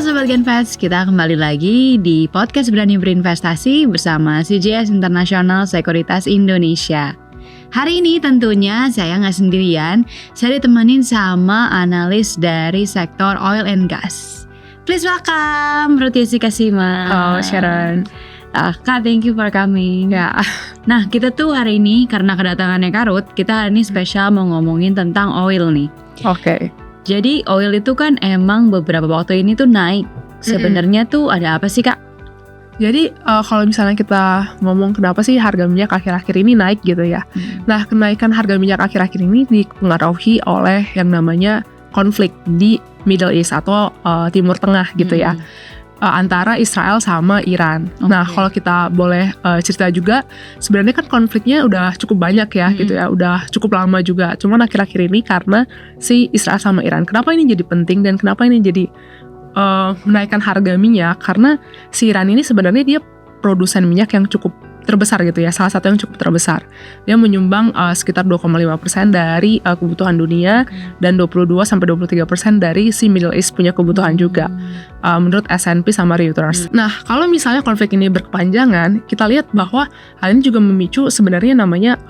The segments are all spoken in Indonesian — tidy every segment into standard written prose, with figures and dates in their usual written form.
Sobat Genvest, kita kembali lagi di podcast Berani Berinvestasi bersama CJS International Sekuritas Indonesia. Hari ini tentunya saya nggak sendirian, saya ditemenin sama analis dari sektor oil and gas. Please welcome Ruth Jessica Sima. Oh, Sharon. Kak, thank you for coming. Ya. Nah, kita tuh hari ini karena kedatangannya Kak Ruth, kita hari ini spesial mau ngomongin tentang oil nih. Oke. Jadi oil itu kan emang beberapa waktu ini tuh naik. Sebenarnya tuh ada apa sih Kak? Jadi kalau misalnya kita ngomong kenapa sih harga minyak akhir-akhir ini naik gitu ya. Nah, kenaikan harga minyak akhir-akhir ini dipengaruhi oleh yang namanya konflik di Middle East atau Timur Tengah gitu ya. Antara Israel sama Iran. Nah, kalau kita boleh cerita juga, sebenarnya kan konfliknya udah cukup banyak ya gitu ya, udah cukup lama juga. Cuman akhir-akhir ini karena si Israel sama Iran. Kenapa ini jadi penting dan kenapa ini jadi menaikkan harga minyak? Karena si Iran ini sebenarnya dia produsen minyak yang cukup terbesar gitu ya, salah satu yang cukup terbesar. Dia menyumbang sekitar 2,5% dari kebutuhan dunia dan 22-23% dari si Middle East punya kebutuhan juga, menurut S&P sama Reuters. Nah, kalau misalnya konflik ini berkepanjangan, kita lihat bahwa hal ini juga memicu sebenarnya namanya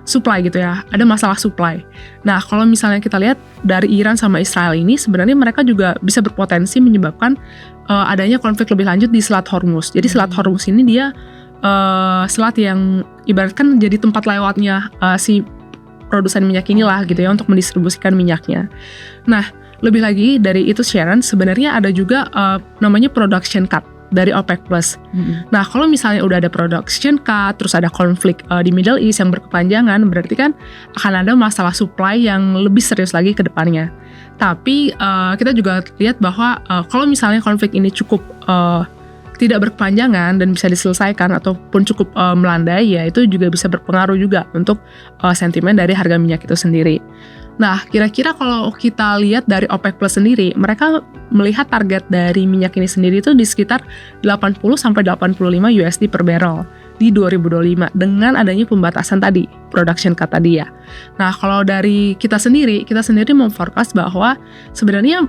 supply gitu ya, ada masalah supply. Nah, kalau misalnya kita lihat dari Iran sama Israel ini, sebenarnya mereka juga bisa berpotensi menyebabkan adanya konflik lebih lanjut di Selat Hormuz. Jadi Selat Hormuz ini dia selat yang ibaratkan jadi tempat lewatnya si produsen minyak inilah gitu ya, untuk mendistribusikan minyaknya. Nah, lebih lagi dari itu Sharon, sebenarnya ada juga namanya production cut dari OPEC Plus. Nah, kalau misalnya udah ada production cut, terus ada konflik di Middle East yang berkepanjangan, berarti kan akan ada masalah supply yang lebih serius lagi ke depannya. Tapi kita juga lihat bahwa kalau misalnya konflik ini cukup tidak berkepanjangan dan bisa diselesaikan ataupun cukup melandai, ya itu juga bisa berpengaruh juga untuk sentimen dari harga minyak itu sendiri. Nah, kira-kira kalau kita lihat dari OPEC Plus sendiri, mereka melihat target dari minyak ini sendiri itu di sekitar 80-85 USD per barrel di 2025 dengan adanya pembatasan tadi, production cut tadi ya. Nah, kalau dari kita sendiri memforecast bahwa sebenarnya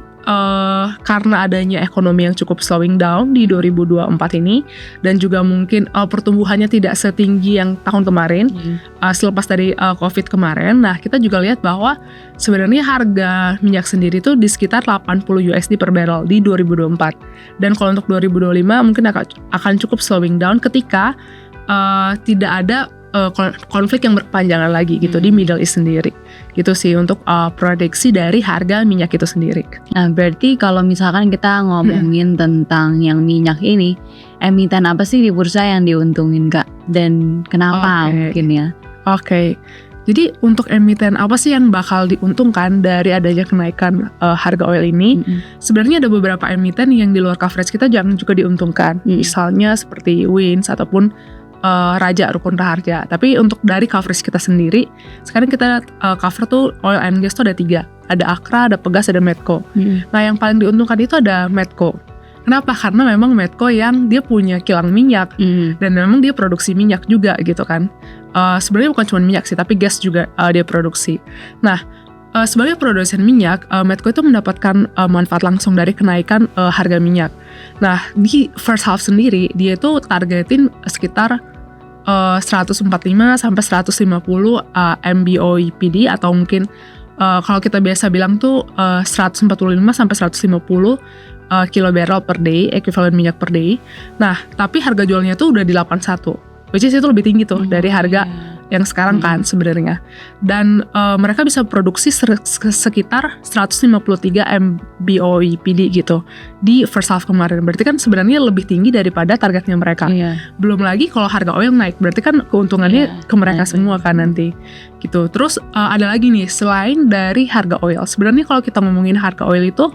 karena adanya ekonomi yang cukup slowing down di 2024 ini, dan juga mungkin pertumbuhannya tidak setinggi yang tahun kemarin, selepas dari COVID kemarin. Nah, kita juga lihat bahwa sebenarnya harga minyak sendiri itu di sekitar 80 USD per barrel di 2024. Dan kalau untuk 2025 mungkin akan cukup slowing down ketika tidak ada konflik yang berkepanjangan lagi gitu di Middle East sendiri. Gitu sih untuk prediksi dari harga minyak itu sendiri. Nah, berarti kalau misalkan kita ngomongin tentang yang minyak ini, emiten apa sih di bursa yang diuntungin Kak? Dan kenapa mungkin ya? Oke. Jadi untuk emiten apa sih yang bakal diuntungkan dari adanya kenaikan harga oil ini? Sebenarnya ada beberapa emiten yang di luar coverage kita jangan juga diuntungkan. Misalnya seperti Wins ataupun Raja Rukun Raharja. Tapi untuk dari coverage kita sendiri, sekarang kita cover tuh oil and gas tuh ada 3. Ada Akra, ada Pegas, ada Medco. Nah, yang paling diuntungkan itu ada Medco. Kenapa? Karena memang Medco yang dia punya kilang minyak dan memang dia produksi minyak juga gitu kan. Sebenarnya bukan cuma minyak sih, tapi gas juga dia produksi. Nah, sebagai produsen minyak, Medco itu mendapatkan manfaat langsung dari kenaikan harga minyak. Nah, di first half sendiri dia itu targetin sekitar 145 sampai 150 MBOEPD, atau mungkin kalau kita biasa bilang tuh 145 sampai 150 kilo barrel per day, ekuivalen minyak per day. Nah, tapi harga jualnya tuh udah di 81, which is itu lebih tinggi tuh dari harga yang sekarang kan sebenarnya. Dan mereka bisa produksi sekitar 153 MBOEPD gitu di first half kemarin. Berarti kan sebenarnya lebih tinggi daripada targetnya mereka. Belum lagi kalau harga oil naik, berarti kan keuntungannya ke mereka semua kan nanti gitu. Terus ada lagi nih, selain dari harga oil, sebenarnya kalau kita ngomongin harga oil itu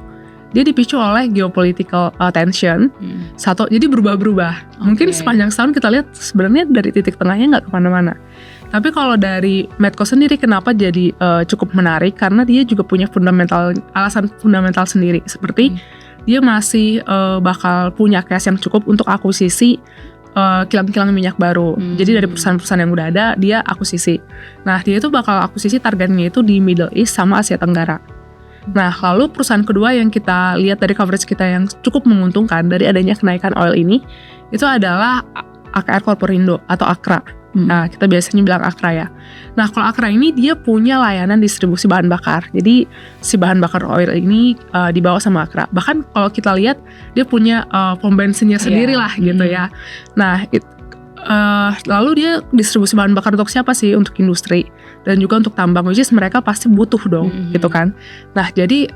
dia dipicu oleh geopolitical tension. Jadi berubah-berubah. Mungkin sepanjang tahun kita lihat sebenarnya dari titik tengahnya nggak kemana-mana. Tapi kalau dari Medco sendiri kenapa jadi cukup menarik? Karena dia juga punya alasan fundamental sendiri. Seperti dia masih bakal punya cash yang cukup untuk akuisisi kilang-kilang minyak baru. Jadi dari perusahaan-perusahaan yang udah ada, dia akuisisi. Nah, dia itu bakal akuisisi targetnya itu di Middle East sama Asia Tenggara. Nah, lalu perusahaan kedua yang kita lihat dari coverage kita yang cukup menguntungkan dari adanya kenaikan oil ini, itu adalah AKR Corporindo atau AKRA. Nah, kita biasanya bilang AKRA ya. Nah, kalau AKRA ini dia punya layanan distribusi bahan bakar. Jadi, si bahan bakar oil ini dibawa sama AKRA. Bahkan kalau kita lihat, dia punya pom bensinnya sendiri lah gitu ya. Nah, lalu dia distribusi bahan bakar untuk siapa sih? Untuk industri dan juga untuk tambang, which is mereka pasti butuh dong gitu kan. Nah, jadi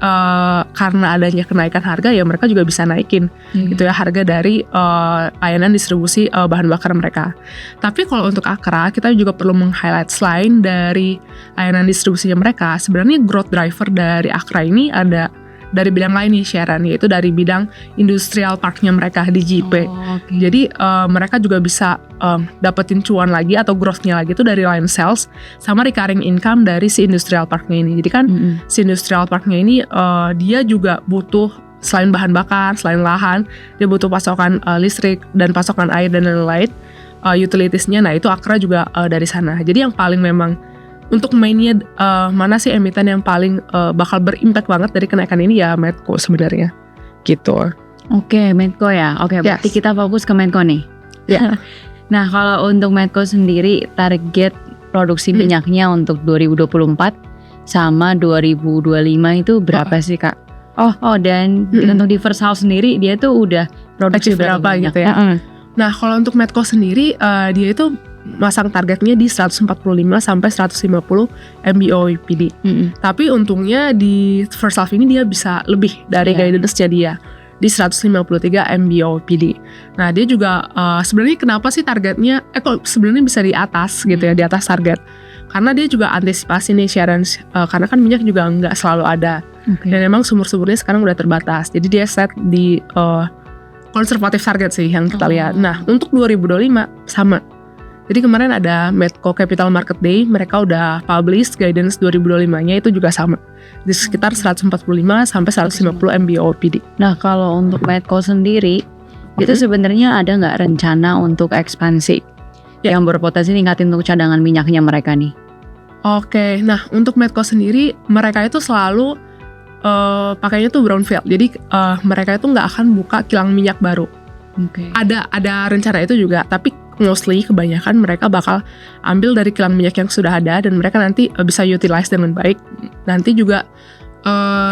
karena adanya kenaikan harga ya mereka juga bisa naikin gitu ya harga dari layanan distribusi bahan bakar mereka. Tapi kalau untuk AKRA kita juga perlu meng-highlight selain dari layanan distribusinya mereka, sebenarnya growth driver dari AKRA ini ada dari bidang lain nih Sharon, yaitu dari bidang industrial parknya mereka di JP. Jadi mereka juga bisa dapetin cuan lagi atau growth-nya lagi itu dari line sales sama recurring income dari si industrial parknya ini. Jadi kan si industrial parknya ini dia juga butuh selain bahan bakar, selain lahan, dia butuh pasokan listrik dan pasokan air dan lain-lain, utilitiesnya. Nah itu AKRA juga dari sana. Jadi yang paling memang untuk mainnya mana sih emiten yang paling bakal berimpact banget dari kenaikan ini ya Medco sebenarnya gitu. Oke, Medco ya. Oke, berarti kita fokus ke Medco nih. Nah, kalau untuk Medco sendiri target produksi minyaknya untuk 2024 sama 2025 itu berapa sih Kak? Dan untuk di First House sendiri dia tuh udah produksi berapa gitu ya? Nah, kalau untuk Medco sendiri dia itu masang targetnya di 145 sampai 150 MBOPD. Tapi untungnya di first half ini dia bisa lebih dari guidance-nya dia di 153 MBOPD. Nah, dia juga sebenarnya kenapa sih targetnya kok sebenarnya bisa di atas gitu ya, di atas target. Karena dia juga antisipasi nih Sharon, karena kan minyak juga nggak selalu ada. Dan memang sumur-sumurnya sekarang udah terbatas. Jadi dia set di konservatif target sih yang kita lihat. Nah, untuk 2025 sama. Jadi kemarin ada Medco Capital Market Day, mereka udah publish guidance 2025-nya itu juga sama. Di sekitar 145 sampai 150 MBOPD. Nah, kalau untuk Medco sendiri, itu sebenarnya ada nggak rencana untuk ekspansi yang berpotensi ningkatin untuk cadangan minyaknya mereka nih? Oke, nah untuk Medco sendiri, mereka itu selalu pakainya tuh brownfield. Jadi mereka itu nggak akan buka kilang minyak baru. Ada rencana itu juga, tapi mostly kebanyakan mereka bakal ambil dari kilang minyak yang sudah ada dan mereka nanti bisa utilize dengan baik. Nanti juga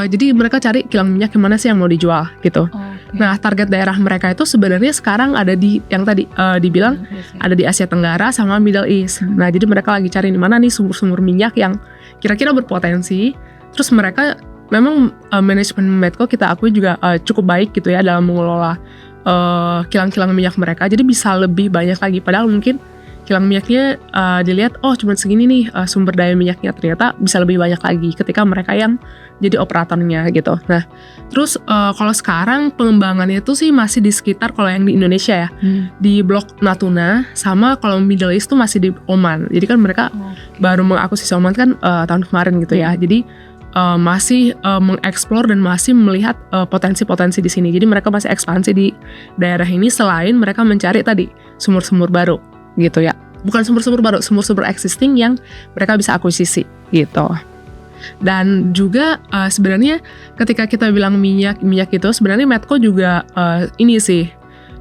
jadi mereka cari kilang minyak yang mana sih yang mau dijual gitu. Nah, target daerah mereka itu sebenarnya sekarang ada di yang tadi dibilang ada di Asia Tenggara sama Middle East. Nah, jadi mereka lagi cari di mana nih sumur-sumur minyak yang kira-kira berpotensi. Terus mereka memang manajemen Medco kita akui juga cukup baik gitu ya dalam mengelola kilang-kilang minyak mereka, jadi bisa lebih banyak lagi. Padahal mungkin kilang minyaknya dilihat cuma segini nih sumber daya minyaknya, ternyata bisa lebih banyak lagi ketika mereka yang jadi operatornya gitu. Nah, terus kalau sekarang pengembangannya itu sih masih di sekitar, kalau yang di Indonesia ya, di Blok Natuna, sama kalau Middle East tuh masih di Oman. Jadi kan mereka baru mengakuisisi Oman kan tahun kemarin gitu ya. Jadi masih mengeksplor dan masih melihat potensi-potensi di sini. Jadi mereka masih ekspansi di daerah ini selain mereka mencari tadi sumur-sumur baru gitu ya. Bukan sumur-sumur baru, sumur-sumur existing yang mereka bisa akuisisi gitu. Dan juga sebenarnya ketika kita bilang minyak itu sebenarnya Medco juga ini sih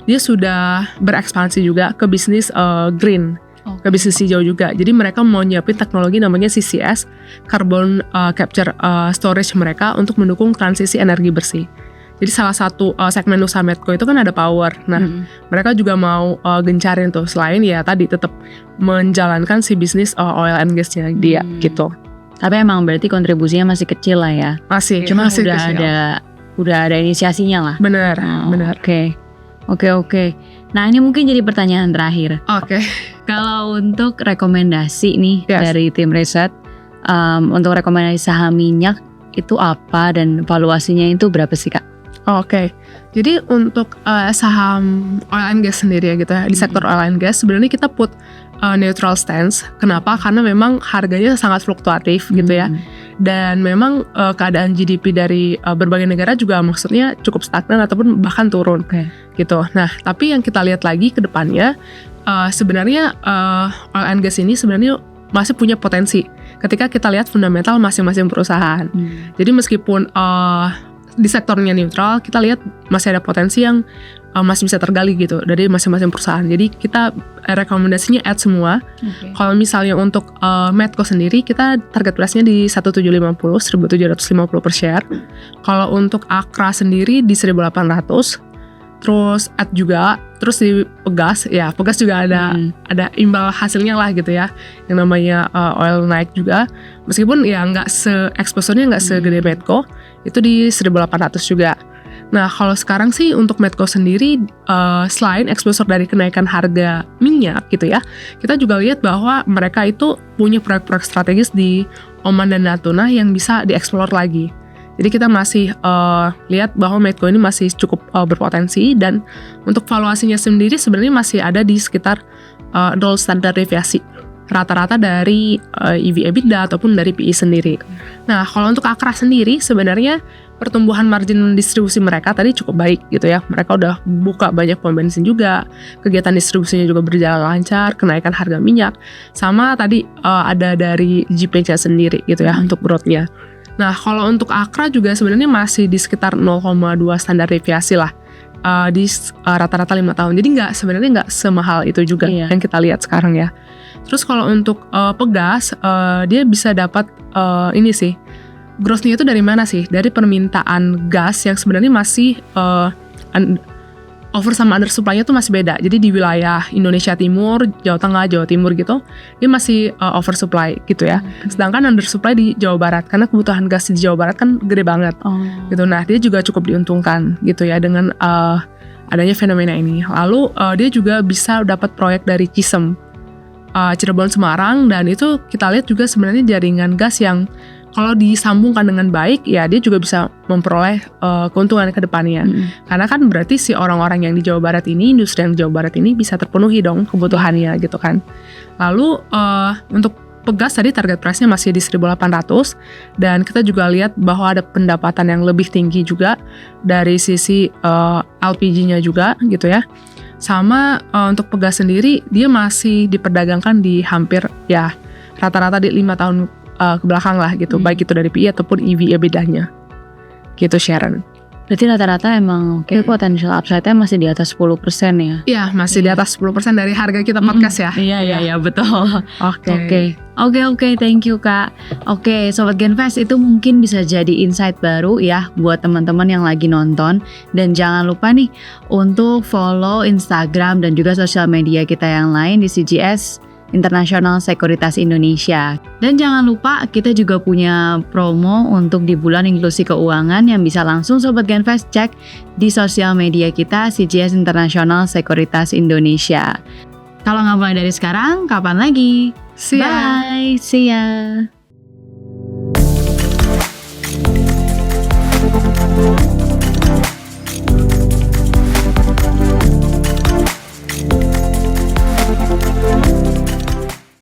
dia sudah berekspansi juga ke bisnis green. Ke bisnis hijau juga. Jadi mereka mau nyiapin teknologi namanya CCS, Carbon Capture Storage mereka untuk mendukung transisi energi bersih. Jadi salah satu segmen usaha Medco itu kan ada power. Nah, mereka juga mau gencarin tuh selain ya tadi tetap menjalankan si bisnis oil and gas-nya dia gitu. Tapi emang berarti kontribusinya masih kecil lah ya. Cuma masih udah ada inisiasinya lah. Benar. Oke. Nah, ini mungkin jadi pertanyaan terakhir. Kalau untuk rekomendasi nih dari tim riset, untuk rekomendasi saham minyak itu apa dan valuasinya itu berapa sih Kak? Jadi untuk saham oil and gas sendiri ya gitu ya, di sektor oil and gas sebenarnya kita put neutral stance. Kenapa? Karena memang harganya sangat fluktuatif gitu ya. Dan memang keadaan GDP dari berbagai negara juga maksudnya cukup stagnan ataupun bahkan turun gitu. Nah, tapi yang kita lihat lagi ke depannya sebenarnya oil and gas ini sebenarnya masih punya potensi ketika kita lihat fundamental masing-masing perusahaan. Jadi meskipun di sektornya neutral, kita lihat masih ada potensi yang masih bisa tergali gitu dari masing-masing perusahaan. Jadi kita rekomendasinya add semua. Kalau misalnya untuk Medco sendiri, kita target price-nya di 1750 per share. Kalau untuk Akra sendiri di 1800. Terus add juga, terus di Pegas juga ada imbal hasilnya lah gitu ya, yang namanya oil naik juga, meskipun ya nggak exposure-nya nggak segede Medco, itu di 1800 juga. Nah kalau sekarang sih untuk Medco sendiri, selain exposure dari kenaikan harga minyak gitu ya, kita juga lihat bahwa mereka itu punya proyek-proyek strategis di Oman dan Natuna yang bisa dieksplor lagi. Jadi kita masih lihat bahwa Medco ini masih cukup berpotensi, dan untuk valuasinya sendiri sebenarnya masih ada di sekitar 0 standar deviasi rata-rata dari EV/EBITDA ataupun dari PE sendiri. Nah kalau untuk Akra sendiri sebenarnya pertumbuhan margin distribusi mereka tadi cukup baik gitu ya. Mereka udah buka banyak pom bensin juga, kegiatan distribusinya juga berjalan lancar, kenaikan harga minyak, sama tadi ada dari GP-nya sendiri gitu ya untuk growth-nya. Nah, kalau untuk Akra juga sebenarnya masih di sekitar 0,2 standar deviasi lah di rata-rata 5 tahun. Jadi sebenarnya nggak semahal itu juga yang kita lihat sekarang ya. Terus kalau untuk Pegas, dia bisa dapat ini sih, growth-nya itu dari mana sih? Dari permintaan gas yang sebenarnya masih over sama under supply-nya tuh masih beda. Jadi di wilayah Indonesia Timur, Jawa Tengah, Jawa Timur gitu, dia masih over supply gitu ya. Sedangkan under supply di Jawa Barat, karena kebutuhan gas di Jawa Barat kan gede banget gitu. Nah dia juga cukup diuntungkan gitu ya dengan adanya fenomena ini. Lalu dia juga bisa dapat proyek dari Cisem, Cirebon, Semarang, dan itu kita lihat juga sebenarnya jaringan gas yang kalau disambungkan dengan baik, ya dia juga bisa memperoleh keuntungan ke depannya. Karena kan berarti si orang-orang yang di Jawa Barat ini, industri yang di Jawa Barat ini bisa terpenuhi dong kebutuhannya gitu kan. Lalu untuk Pegas tadi target price-nya masih di 1800, dan kita juga lihat bahwa ada pendapatan yang lebih tinggi juga dari sisi LPG-nya juga gitu ya. Sama untuk Pegas sendiri, dia masih diperdagangkan di hampir ya rata-rata di 5 tahun ke belakang lah gitu, baik itu dari PE ataupun EV/EBITDA-nya gitu Sharon. Berarti rata-rata emang potential upside-nya masih di atas 10% ya? Iya, masih di atas 10% dari harga kita podcast ya. Iya, betul. Oke, thank you Kak. Oke, Sobat Genvest, itu mungkin bisa jadi insight baru ya buat teman-teman yang lagi nonton. Dan jangan lupa nih untuk follow Instagram dan juga sosial media kita yang lain di CGS International Sekuritas Indonesia. Dan jangan lupa kita juga punya promo untuk di bulan inklusi keuangan yang bisa langsung Sobat Genvest cek di sosial media kita CGS International Sekuritas Indonesia. Kalau nggak mulai dari sekarang, kapan lagi? See ya. Bye, see ya.